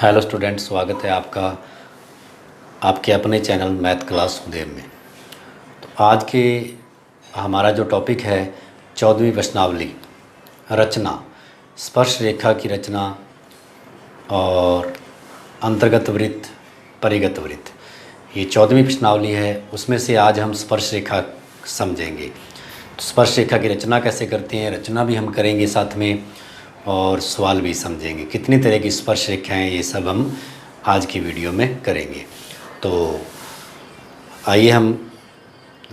Hello student, स्वागत है आपका आपके अपने चैनल मैथ क्लास उदय में। तो आज के हमारा जो टॉपिक है 14वीं प्रश्नावली रचना, स्पर्श रेखा की रचना और अंतर्गत वृत्त, परिगत वृत्त, ये 14वीं प्रश्नावली है। उसमें से आज हम स्पर्श रेखा समझेंगे। तो स्पर्श रेखा की रचना कैसे करते हैं, रचना भी हम करेंगे साथ में और सवाल भी समझेंगे। कितनी तरह की स्पर्श रेखाएं, ये सब हम आज की वीडियो में करेंगे। तो आइए हम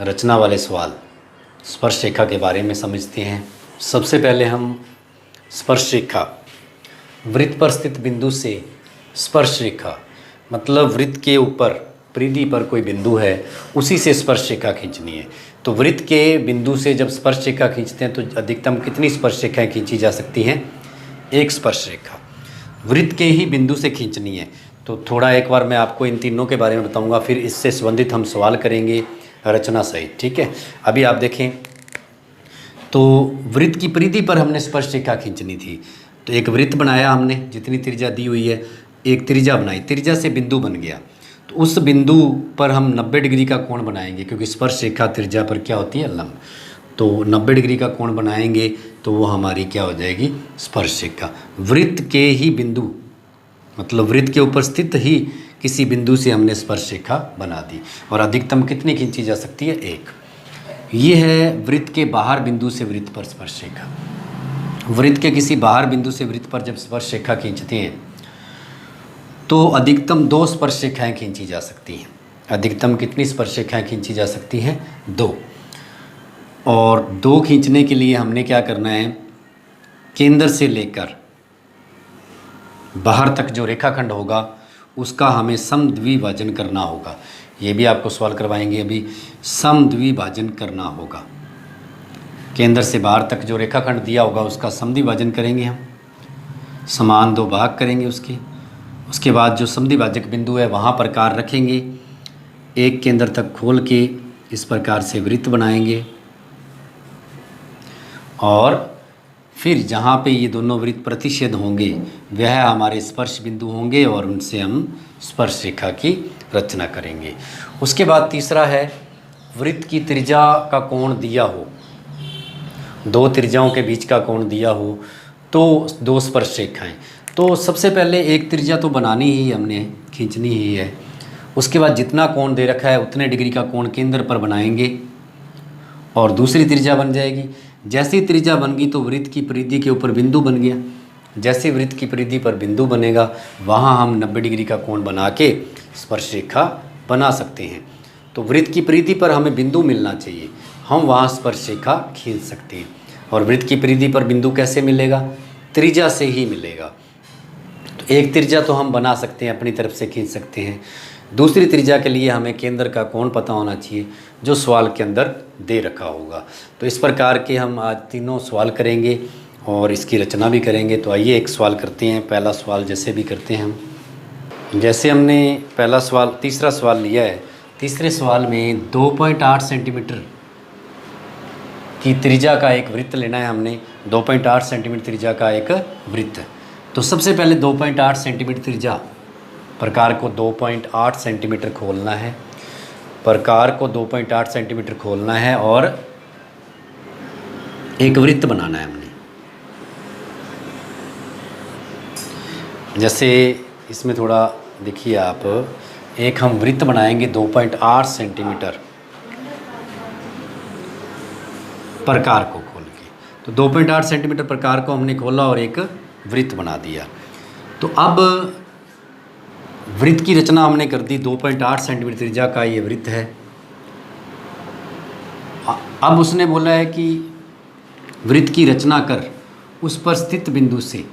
रचना वाले सवाल स्पर्श रेखा के बारे में समझते हैं। सबसे पहले हम स्पर्श रेखा, वृत्त पर स्थित बिंदु से स्पर्श रेखा, मतलब वृत्त के ऊपर परिधि पर कोई बिंदु है, उसी से स्पर्श रेखा खींचनी है। तो वृत्त के बिंदु से जब स्पर्श रेखा खींचते हैं तो अधिकतम कितनी स्पर्श रेखाएं खींची जा सकती हैं? एक स्पर्श रेखा वृत्त के ही बिंदु से खींचनी है। तो थोड़ा एक बार मैं आपको इन तीनों के बारे में बताऊंगा, फिर इससे संबंधित हम सवाल करेंगे रचना सहित, ठीक है। अभी आप देखें तो वृत्त की परिधि पर हमने स्पर्श रेखा खींचनी थी। तो एक वृत्त बनाया हमने, जितनी त्रिज्या दी हुई है, एक त्रिज्या बनाई, त्रिज्या से बिंदु बन गया। तो उस बिंदु पर हम 90 डिग्री का कोण बनाएंगे, क्योंकि स्पर्श रेखा त्रिज्या पर क्या होती है? लंब। तो 90 डिग्री का कोण बनाएंगे तो वो हमारी क्या हो जाएगी? स्पर्श रेखा। वृत्त के ही बिंदु, मतलब वृत्त के ऊपर स्थित ही किसी बिंदु से हमने स्पर्श रेखा बना दी। और अधिकतम कितनी खींची जा सकती है? एक। ये है वृत्त के बाहर बिंदु से वृत्त पर स्पर्श रेखा। वृत्त के किसी बाहर बिंदु से वृत्त पर जब स्पर्श रेखा खींचते हैं तो अधिकतम 2 स्पर्श रेखाएं खींची जा सकती हैं। अधिकतम कितनी स्पर्श रेखाएं खींची जा सकती हैं? 2। और 2 खींचने के लिए हमने क्या करना है? केंद्र से लेकर बाहर तक जो रेखाखंड होगा उसका हमें समद्विभाजन करना होगा। ये भी आपको सवाल करवाएंगे अभी। समद्विभाजन करना होगा। केंद्र से बाहर तक जो रेखाखंड दिया होगा उसका समद्विभाजन करेंगे हम, समान 2 भाग करेंगे उसके बाद जो समद्विभाजक बिंदु है वहाँ प्रकार रखेंगे, एक केंद्र तक खोल के इस प्रकार से वृत्त बनाएंगे और फिर जहाँ पे ये दोनों वृत्त प्रतिच्छेद होंगे वह हमारे स्पर्श बिंदु होंगे और उनसे हम स्पर्श रेखा की रचना करेंगे। उसके बाद तीसरा है वृत्त की त्रिज्या का कोण दिया हो, 2 त्रिज्याओं के बीच का कोण दिया हो तो 2 स्पर्श रेखाएं। तो सबसे पहले एक त्रिज्या तो बनानी ही हमने, खींचनी ही है। उसके बाद जितना कोण दे रखा है उतने डिग्री का कोण केंद्र पर बनाएंगे और दूसरी त्रिज्या बन जाएगी। जैसी त्रिज्या बन गई तो वृत्त की परिधि के ऊपर बिंदु बन गया। जैसे वृत्त की परिधि पर बिंदु बनेगा वहाँ हम 90 डिग्री का कोण बना के स्पर्श रेखा बना सकते हैं। तो वृत्त की परिधि पर हमें बिंदु मिलना चाहिए, हम वहाँ स्पर्श रेखा खींच सकते हैं। और वृत्त की परिधि पर बिंदु कैसे मिलेगा? त्रिज्या से ही मिलेगा। तो एक त्रिज्या तो हम बना सकते हैं, अपनी तरफ से खींच सकते हैं। दूसरी त्रिज्या के लिए हमें केंद्र का कोण पता होना चाहिए जो सवाल के अंदर दे रखा होगा। तो इस प्रकार के हम आज तीनों सवाल करेंगे और इसकी रचना भी करेंगे। तो आइए एक सवाल करते हैं। पहला सवाल जैसे भी करते हैं हम, जैसे हमने पहला सवाल, तीसरा सवाल लिया है। तीसरे सवाल में 2.8 सेंटीमीटर की त्रिज्या का एक वृत्त लेना है हमने। 2.8 सेंटीमीटर त्रिज्या का एक वृत्त। तो सबसे पहले 2.8 सेंटीमीटर त्रिज्या, प्रकार को 2.8 सेंटीमीटर खोलना है, प्रकार को 2.8 सेंटीमीटर खोलना है और एक वृत्त बनाना है हमने। जैसे इसमें थोड़ा देखिए आप, एक हम वृत्त बनाएंगे 2.8 सेंटीमीटर प्रकार को खोल के। तो 2.8 सेंटीमीटर प्रकार को हमने खोला और एक वृत्त बना दिया। तो अब वृत्त की रचना हमने कर दी। 2.8 सेंटीमीटर त्रिज्या का ये वृत्त है। अब उसने बोला है कि वृत्त की रचना कर उस पर स्थित बिंदु से।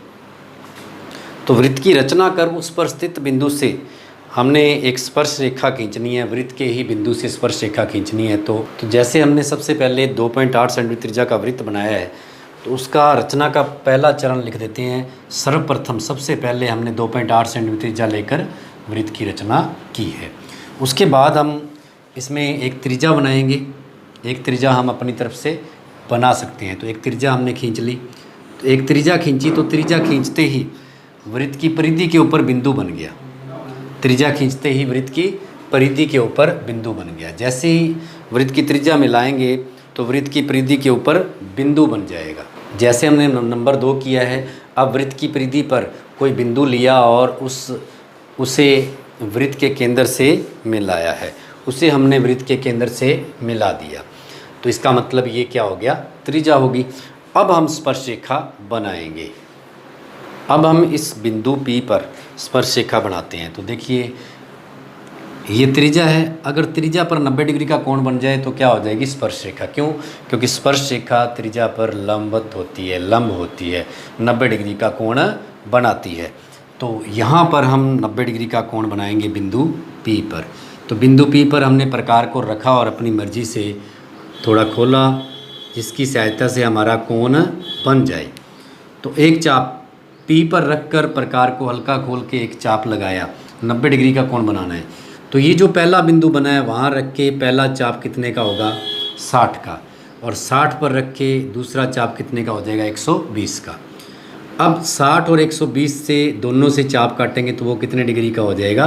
तो वृत्त की रचना कर उस पर स्थित बिंदु से हमने एक स्पर्श रेखा खींचनी है, वृत्त के ही बिंदु से स्पर्श रेखा खींचनी है। तो जैसे हमने सबसे पहले 2.8 सेंटीमीटर त्रिज्या का वृत्त बनाया है तो उसका रचना का पहला चरण लिख देते हैं। सर्वप्रथम सबसे पहले हमने 2.8 सेंटीमीटर त्रिज्या लेकर वृत्त की रचना की है। उसके बाद हम इसमें एक त्रिज्या बनाएंगे। एक त्रिज्या हम अपनी तरफ से बना सकते हैं। तो एक त्रिज्या हमने खींच ली। तो एक त्रिज्या खींची तो त्रिज्या खींचते ही वृत्त की परिधि के ऊपर बिंदु बन गया। त्रिज्या खींचते ही वृत्त की परिधि के ऊपर बिंदु बन गया। जैसे ही वृत्त की त्रिज्या मिलाएंगे तो वृत्त की परिधि के ऊपर बिंदु बन जाएगा। जैसे हमने नंबर 2 किया है, अब वृत्त की परिधि पर कोई बिंदु लिया और उसे वृत्त के केंद्र से मिलाया है, उसे हमने वृत्त के केंद्र से मिला दिया, तो इसका मतलब ये क्या हो गया, त्रिज्या होगी। अब हम स्पर्श रेखा बनाएंगे। अब हम इस बिंदु P पर स्पर्श रेखा बनाते हैं। तो देखिए ये त्रिज्या है, अगर त्रिज्या पर 90 डिग्री का कोण बन जाए तो क्या हो जाएगी, स्पर्श रेखा। क्यों? क्योंकि स्पर्श रेखा त्रिज्या पर लंबवत होती है, लंब होती है, 90 डिग्री का कोण बनाती है। तो यहाँ पर हम 90 डिग्री का कोण बनाएंगे बिंदु P पर। तो बिंदु P पर हमने प्रकार को रखा और अपनी मर्जी से थोड़ा खोला, जिसकी सहायता से हमारा कोण बन जाए। तो एक चाप P पर रखकर प्रकार को हल्का खोल के एक चाप लगाया, 90 डिग्री का कोण बनाना है। तो ये जो पहला बिंदु बना है वहाँ रख के पहला चाप कितने का होगा, 60 का, और 60 पर रख के दूसरा चाप कितने का हो जाएगा, 120 का। अब 60 और 120 से दोनों से चाप काटेंगे तो वो कितने डिग्री का हो जाएगा,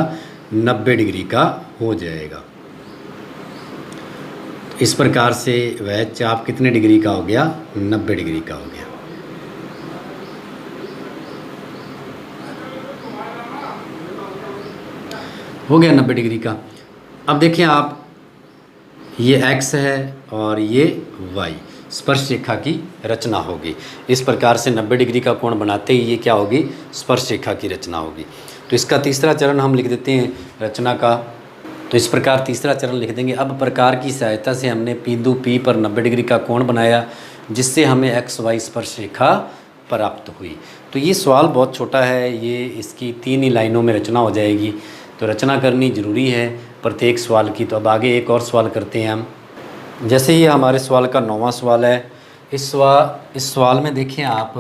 90 डिग्री का हो जाएगा। तो इस प्रकार से वह चाप कितने डिग्री का हो गया, 90 डिग्री का हो गया। हो गया 90 डिग्री का। अब देखें आप, ये x है और ये y, स्पर्श रेखा की रचना होगी। इस प्रकार से 90 डिग्री का कोण बनाते ही ये क्या होगी, स्पर्श रेखा की रचना होगी। तो इसका तीसरा चरण हम लिख देते हैं रचना का। तो इस प्रकार तीसरा चरण लिख देंगे। अब प्रकार की सहायता से हमने बिंदु P पर 90 डिग्री का कोण बनाया, जिससे हमें XY स्पर्श रेखा प्राप्त हुई। तो ये सवाल बहुत छोटा है, ये इसकी 3 ही लाइनों में रचना हो जाएगी। तो रचना करनी ज़रूरी है प्रत्येक सवाल की। तो अब आगे एक और सवाल करते हैं हम। जैसे ये हमारे सवाल का 9वां सवाल है। इस सवाल में देखें आप,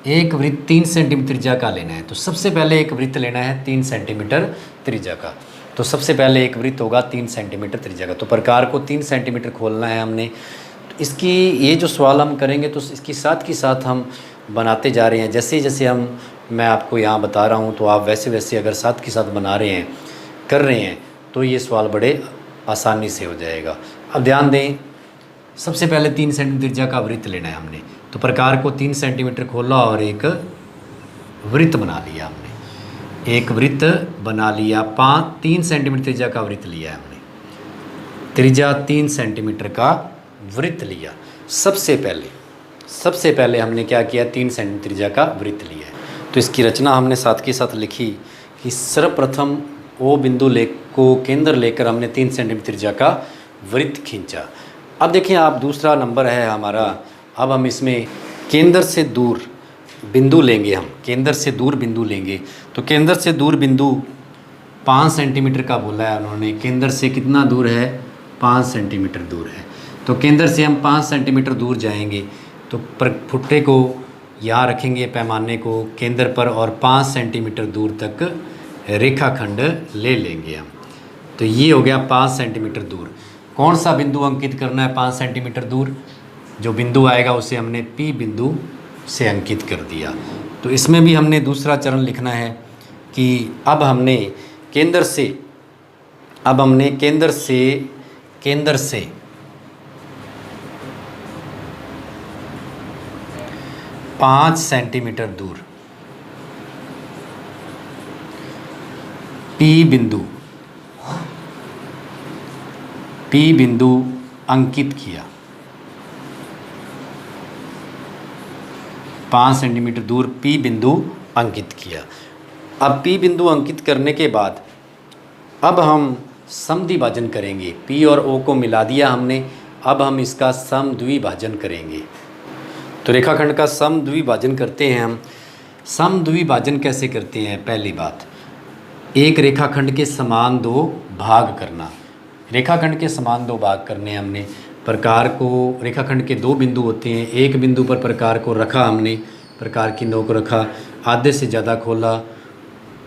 एक वृत्त 3 सेंटीमीटर त्रिज्या का लेना है। तो सबसे पहले एक वृत्त लेना है 3 सेंटीमीटर त्रिज्या का। तो सबसे पहले एक वृत्त होगा 3 सेंटीमीटर त्रिज्या का। तो प्रकार को 3 सेंटीमीटर खोलना है हमने। तो इसकी ये जो सवाल हम करेंगे तो इसकी साथ के साथ हम बनाते जा रहे हैं। जैसे जैसे मैं आपको यहाँ बता रहा हूँ तो आप वैसे वैसे अगर साथ के साथ बना रहे हैं, कर रहे हैं, तो ये सवाल बड़े आसानी से हो जाएगा। अब ध्यान दें, सबसे पहले 3 सेंटीमीटर त्रिज्या का वृत्त लेना है हमने। तो प्रकार को 3 सेंटीमीटर खोला और एक वृत्त बना लिया हमने। एक वृत्त बना लिया, 3 सेंटीमीटर त्रिज्या का वृत्त लिया है हमने। त्रिज्या 3 सेंटीमीटर का वृत्त लिया। सबसे पहले हमने क्या किया, 3 सेंटीमीटर त्रिज्या का वृत्त लिया है। तो इसकी रचना हमने साथ के साथ लिखी कि सर्वप्रथम O बिंदु को केंद्र लेकर हमने 3 सेंटीमीटर त्रिज्या का वृत्त खींचा। अब देखें आप, दूसरा नंबर है हमारा। अब हम इसमें केंद्र से दूर बिंदु लेंगे, हम केंद्र से दूर बिंदु लेंगे। तो केंद्र से दूर बिंदु 5 सेंटीमीटर का बोला है उन्होंने। केंद्र से कितना दूर है, 5 सेंटीमीटर दूर है। तो केंद्र से हम 5 सेंटीमीटर दूर जाएंगे। तो फुट्टे को यहाँ रखेंगे, पैमाने को केंद्र पर, और 5 सेंटीमीटर दूर तक रेखाखंड ले लेंगे हम। तो ये हो गया 5 सेंटीमीटर दूर। कौन सा बिंदु अंकित करना है 5 सेंटीमीटर दूर? जो बिंदु आएगा उसे हमने P बिंदु से अंकित कर दिया। तो इसमें भी हमने दूसरा चरण लिखना है कि अब हमने केंद्र से 5 सेंटीमीटर दूर P बिंदु अंकित किया। 5 सेंटीमीटर दूर P बिंदु अंकित किया। अब P बिंदु अंकित करने के बाद अब हम समद्विभाजन करेंगे। P और O को मिला दिया हमने। अब हम इसका समद्विभाजन करेंगे। तो रेखाखंड का समद्विभाजन करते हैं हम। समद्विभाजन कैसे करते हैं? पहली बात, एक रेखाखंड के समान 2 भाग करना। रेखाखंड के समान 2 भाग करने हमने। प्रकार को, रेखाखंड के 2 बिंदु होते हैं। एक बिंदु पर प्रकार को रखा हमने, प्रकार की नोक रखा, आधे से ज़्यादा खोला,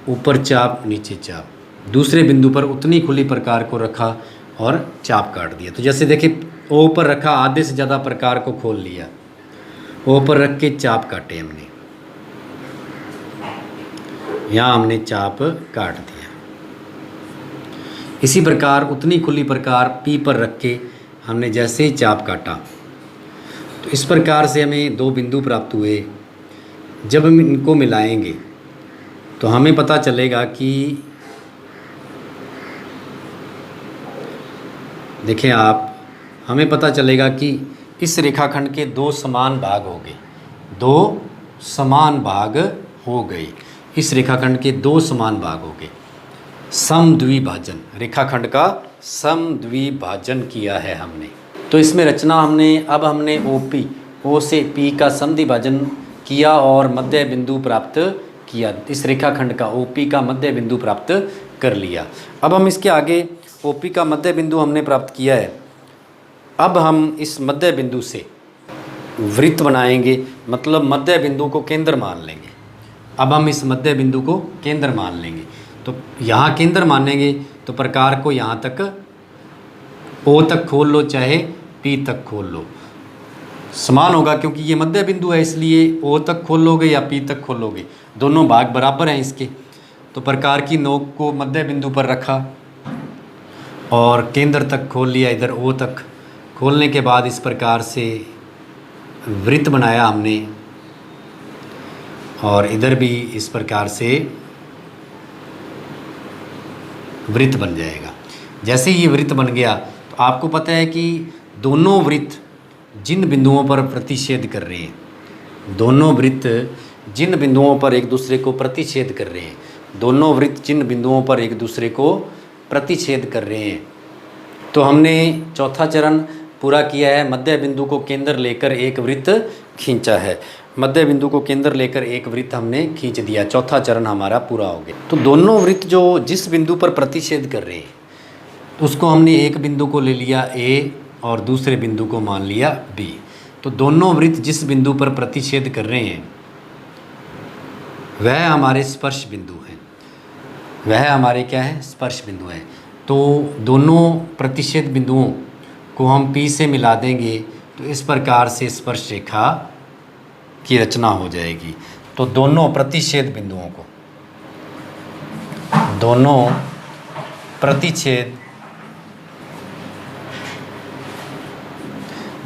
ऊपर चाप नीचे चाप। दूसरे बिंदु पर उतनी खुली प्रकार को रखा और चाप काट दिया। तो जैसे देखिए, ओ पर रखा, आधे से ज़्यादा प्रकार को खोल लिया, ओ पर रख के चाप काटे हमने। यहाँ हमने चाप काट दिया। इसी प्रकार उतनी खुली प्रकार पी पर रख के हमने जैसे ही चाप काटा तो इस प्रकार से हमें दो बिंदु प्राप्त हुए। जब हम इनको मिलाएंगे तो हमें पता चलेगा कि देखें आप, हमें पता चलेगा कि इस रेखाखंड के दो समान भाग हो गए, दो समान भाग हो गए। इस रेखाखंड के दो समान भाग हो गए। समद्विभाजन, रेखाखंड का समद्विभाजन किया है हमने। तो इसमें रचना हमने OP, O से P का समद्विभाजन किया और मध्य बिंदु प्राप्त किया। इस रेखाखंड का OP का मध्य बिंदु प्राप्त कर लिया। अब हम इसके आगे OP का मध्य बिंदु हमने प्राप्त किया है। अब हम इस मध्य बिंदु से वृत्त बनाएंगे, मतलब मध्य बिंदु को केंद्र मान लेंगे। अब हम इस मध्य बिंदु को केंद्र मान लेंगे। तो यहाँ केंद्र मानेंगे तो प्रकार को यहाँ तक O तक खोल लो चाहे P तक खोल लो, समान होगा, क्योंकि ये मध्य बिंदु है इसलिए O तक खोल लोगे या P तक खोल लोगे, दोनों भाग बराबर हैं इसके। तो प्रकार की नोक को मध्य बिंदु पर रखा और केंद्र तक खोल लिया, इधर O तक खोलने के बाद इस प्रकार से वृत्त बनाया हमने और इधर भी इस प्रकार से वृत्त बन जाएगा। जैसे ये वृत्त बन गया तो आपको पता है कि दोनों वृत्त जिन बिंदुओं पर प्रतिच्छेद कर रहे हैं, दोनों वृत्त जिन बिंदुओं पर एक दूसरे को प्रतिच्छेद कर रहे हैं, दोनों वृत्त जिन बिंदुओं पर एक दूसरे को प्रतिच्छेद कर रहे हैं, तो हमने चौथा चरण पूरा किया है। मध्य बिंदु को केंद्र लेकर एक वृत्त खींचा है, मध्य बिंदु को केंद्र लेकर एक वृत्त हमने खींच दिया। चौथा चरण हमारा पूरा हो गया। तो दोनों वृत्त जो जिस बिंदु पर प्रतिच्छेद कर रहे हैं तो उसको हमने एक बिंदु को ले लिया A और दूसरे बिंदु को मान लिया B। तो दोनों वृत्त जिस बिंदु पर प्रतिच्छेद कर रहे हैं वह हमारे स्पर्श बिंदु हैं, वह हमारे क्या है, स्पर्श बिंदु हैं। तो दोनों प्रतिच्छेद बिंदुओं को हम P से मिला देंगे तो इस प्रकार से स्पर्श रेखा की रचना हो जाएगी। तो दोनों प्रतिच्छेद बिंदुओं को, दोनों प्रतिच्छेद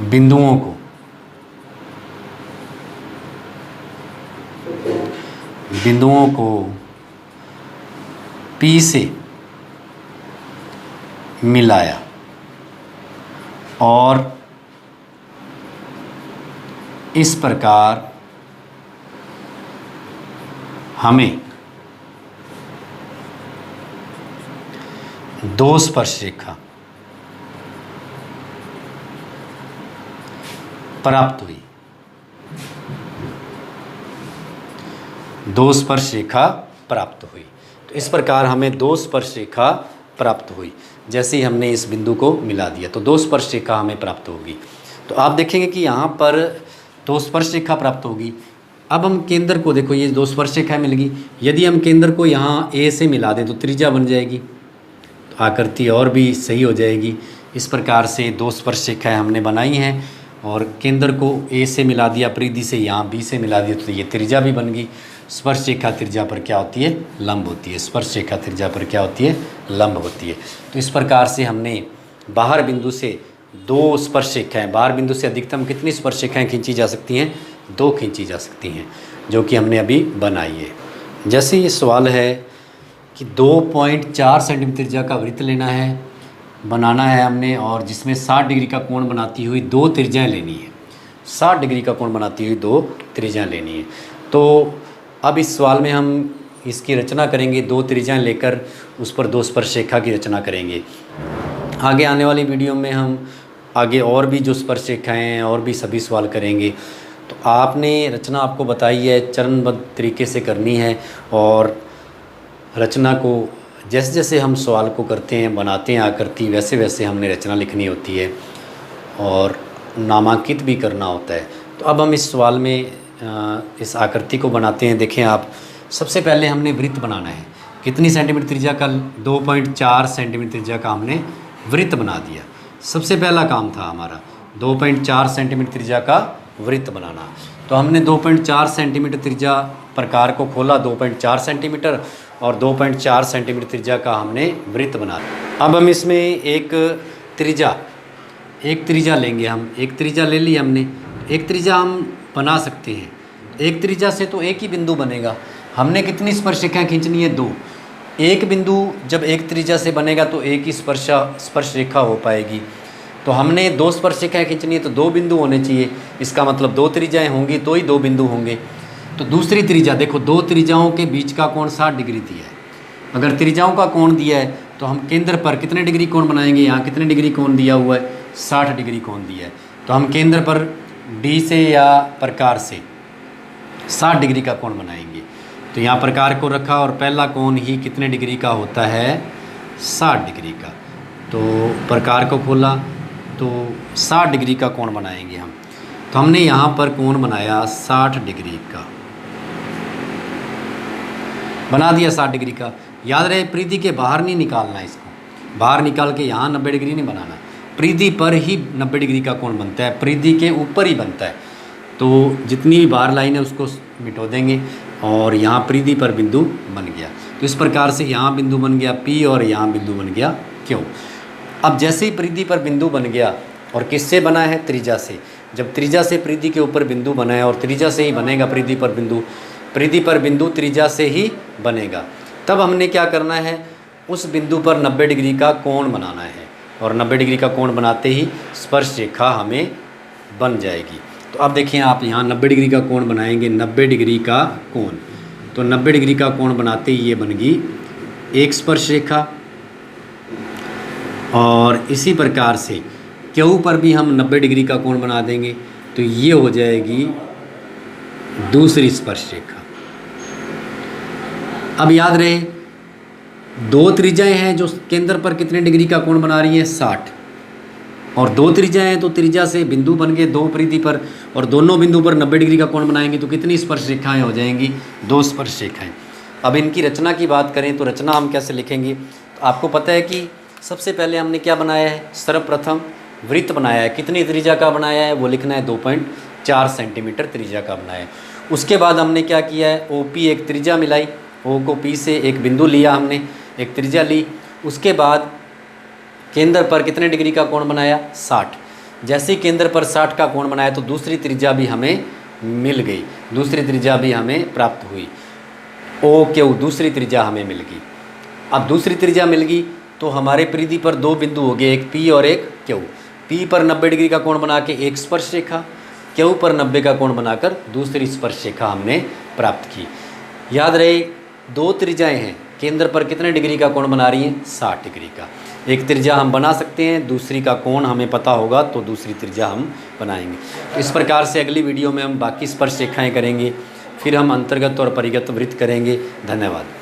बिंदुओं को P से मिलाया और इस प्रकार हमें दो स्पर्श रेखा प्राप्त हुई, दो स्पर्श रेखा प्राप्त हुई। तो इस प्रकार हमें दो स्पर्श रेखा प्राप्त हुई। जैसे ही हमने इस बिंदु को मिला दिया तो दो स्पर्श रेखा हमें प्राप्त होगी। तो आप देखेंगे कि यहाँ पर दो स्पर्श रेखा प्राप्त होगी। अब हम केंद्र को देखो, ये दो स्पर्श रेखाएं मिल गई। यदि हम केंद्र को यहाँ A से मिला दें तो त्रिज्या बन जाएगी, तो आकृति और भी सही हो जाएगी। इस प्रकार से दो स्पर्श रेखाएं हमने बनाई हैं और केंद्र को A से मिला दिया, परिधि से यहाँ B से मिला दिया, तो ये त्रिज्या भी बन गई। स्पर्श रेखा त्रिज्या पर क्या होती है, लंब होती है। स्पर्श रेखा त्रिज्या पर क्या होती है, लंब होती है। तो इस प्रकार से हमने बाहर बिंदु से दो स्पर्श रेखाएं, बाहर बिंदु से अधिकतम कितनी स्पर्श रेखाएं खींची जा सकती हैं, दो खींची जा सकती हैं, जो कि हमने अभी बनाई है। जैसे ये सवाल है कि 2.4 सेंटीमीटर त्रिज्या का वृत्त लेना है, बनाना है हमने, और जिसमें 60 डिग्री का कोण बनाती हुई दो त्रिज्याएं लेनी है। 60 डिग्री का कोण बनाती हुई दो त्रिज्याएं लेनी है। तो अब इस सवाल में हम इसकी रचना करेंगे, दो त्रिज्याएं लेकर उस पर दो स्पर्श रेखा की रचना करेंगे। आगे आने वाली वीडियो में हम आगे और भी जो स्पर्श रेखाएँ हैं और भी सभी सवाल करेंगे। तो आपने रचना आपको बताई है, चरणबद्ध तरीके से करनी है, और रचना को जैसे जैसे हम सवाल को करते हैं, बनाते हैं आकृति, वैसे वैसे हमने रचना लिखनी होती है और नामांकित भी करना होता है। तो अब हम इस सवाल में इस आकृति को बनाते हैं। देखें आप, सबसे पहले हमने वृत्त बनाना है। कितनी सेंटीमीटर त्रिज्या का, 2.4 सेंटीमीटर त्रिज्या का हमने वृत्त बना दिया। सबसे पहला काम था हमारा 2.4 सेंटीमीटर त्रिज्या का वृत्त बनाना। तो हमने 2.4 सेंटीमीटर त्रिज्या प्रकार को खोला, 2.4 सेंटीमीटर और 2.4 सेंटीमीटर त्रिज्या का हमने वृत्त बना लिया। अब हम इसमें एक त्रिज्या लेंगे। हम एक त्रिज्या ले ली हमने। एक त्रिज्या हम बना सकते हैं। एक त्रिज्या से तो एक ही बिंदु बनेगा। हमने कितनी स्पर्शरेखाएं खींचनी है? 2। एक बिंदु जब एक त्रिज्या से बनेगा तो एक ही स्पर्श रेखा हो पाएगी। तो हमने 2 स्पर्शरेखाएं खींचनी है तो 2 बिंदु होने चाहिए। इसका मतलब 2 त्रिज्याएं होंगी तो ही 2 बिंदु होंगे। तो दूसरी त्रिज्या देखो, 2 त्रिज्याओं के बीच का कोण 60 डिग्री दिया है। अगर त्रिज्याओं का कोण दिया है तो हम केंद्र पर कितने डिग्री कोण बनाएंगे? यहाँ कितने डिग्री कोण दिया हुआ है? 60 डिग्री कोण दिया है। तो हम केंद्र पर डी से या प्रकार से 60 डिग्री का कोण बनाएंगे। तो यहाँ प्रकार को रखा और पहला कोण ही कितने डिग्री का होता है? 60 डिग्री का। तो प्रकार को खोला तो 60 डिग्री का कोण बनाएंगे हम। तो हमने यहाँ पर कोण बनाया 60 डिग्री का, बना दिया 60 डिग्री का। याद रहे परिधि के बाहर नहीं निकालना, इसको बाहर निकाल के यहाँ 90 डिग्री नहीं बनाना। परिधि पर ही 90 डिग्री का कोण बनता है, परिधि के ऊपर ही बनता है। तो जितनी भी बाहर लाइन है उसको मिटो देंगे और यहाँ परिधि पर बिंदु बन गया। तो इस प्रकार से यहाँ बिंदु बन गया P और यहाँ बिंदु बन गया Q। अब जैसे ही परिधि पर बिंदु बन गया, और किससे बना है? त्रिज्या से। जब त्रिज्या से परिधि के ऊपर बिंदु बना है और त्रिज्या से ही बनेगा परिधि पर बिंदु, परिधि पर बिंदु त्रिज्या से ही बनेगा। तब हमने क्या करना है? उस बिंदु पर 90 डिग्री का कोण बनाना है और 90 डिग्री का कोण बनाते ही स्पर्श रेखा हमें बन जाएगी। तो अब देखिए आप यहाँ 90 डिग्री का कोण बनाएंगे, 90 डिग्री का कोण। तो 90 डिग्री का कोण बनाते ही ये बन गई एक स्पर्श रेखा। और इसी प्रकार से क्यू पर भी हम 90 डिग्री का कोण बना देंगे तो ये हो जाएगी दूसरी स्पर्श रेखा। अब याद रहे 2 त्रिज्याएं हैं जो केंद्र पर कितने डिग्री का कोण बना रही हैं? 60। और 2 त्रिज्याएं हैं तो त्रिज्या से बिंदु बन गए 2 परिधि पर, और दोनों बिंदु पर 90 डिग्री का कोण बनाएंगे तो कितनी स्पर्श रेखाएं हो जाएंगी? 2 स्पर्श रेखाएं। अब इनकी रचना की बात करें तो रचना हम कैसे लिखेंगे? तो आपको पता है कि सबसे पहले हमने क्या बनाया है? सर्वप्रथम वृत्त बनाया है। कितनी त्रिज्या का बनाया है? वो लिखना है 2.4 सेंटीमीटर त्रिज्या का बनाया है। उसके बाद हमने क्या किया है? OP एक त्रिज्या मिलाई, O को P से एक बिंदु लिया, हमने एक त्रिज्या ली। उसके बाद केंद्र पर कितने डिग्री का कोण बनाया? 60। जैसे ही केंद्र पर 60 का कोण बनाया तो दूसरी त्रिज्या भी हमें मिल गई, दूसरी त्रिज्या भी हमें प्राप्त हुई। OQ दूसरी त्रिज्या हमें मिल गई। अब दूसरी त्रिज्या मिल गई तो हमारे परिधि पर 2 बिंदु हो गए, एक P और एक Q। P पर 90 डिग्री का कोण बना के एक स्पर्श रेखा, Q पर 90 का कोण बनाकर दूसरी स्पर्श रेखा हमने प्राप्त की। याद रहे 2 त्रिज्याएं हैं, केंद्र पर कितने डिग्री का कोण बना रही हैं? 60 डिग्री का। एक त्रिज्या हम बना सकते हैं, दूसरी का कोण हमें पता होगा तो दूसरी त्रिज्या हम बनाएंगे। इस प्रकार से अगली वीडियो में हम बाकी स्पर्श रेखाएं करेंगे, फिर हम अंतर्गत और परिगत वृत्त करेंगे। धन्यवाद।